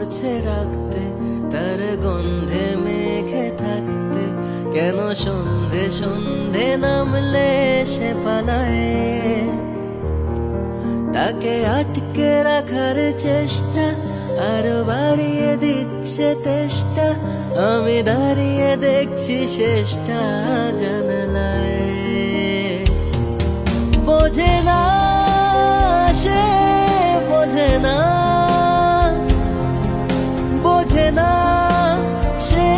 করছে রাখতে, তার গন্ধে মেখে থাকতে। কেন সন্ধে সন্ধে নামলে সে পালায়, তাকে আটকে রাখার চেষ্টা আরো বাড়িয়ে দিচ্ছে তেষ্টা। আমি দাঁড়িয়ে দেখছি শেষটা জানালায়। বোঝে না সে, বোঝে না, বোঝে না সে,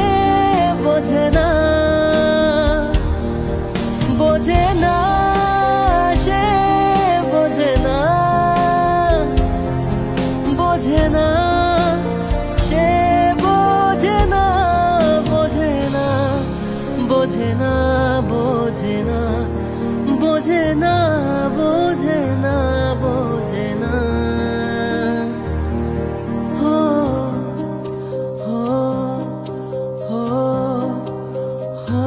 বোঝে না, বোঝে না সে, বোঝে না, বোঝে না সে, বোঝে না, বোঝে না, বোঝে না, বোঝে না, বোঝে না, বোঝে না, বোঝে না। হো হো হো হো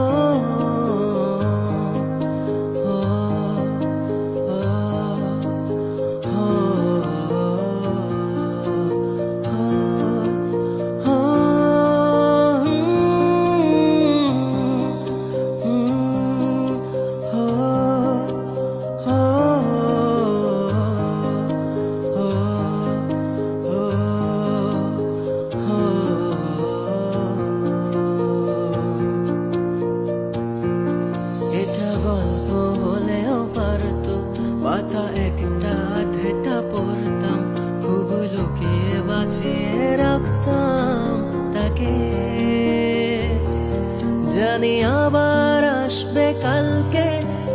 এটা গল্প হলেও পারতো, পাতা একটা আধেটা পড়তাম, খুব লুকিয়ে বাঁচিয়ে রাখতাম তাকে। জানি আবার আসবে কালকে,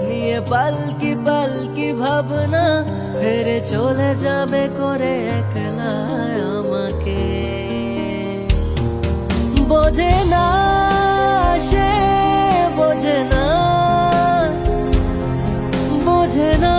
নিয়ে পালকি পালকি ভাবনা, ফেরে চলে যাবে করে একলা আমাকে। বোঝে না সে, বোঝে না, বোঝে না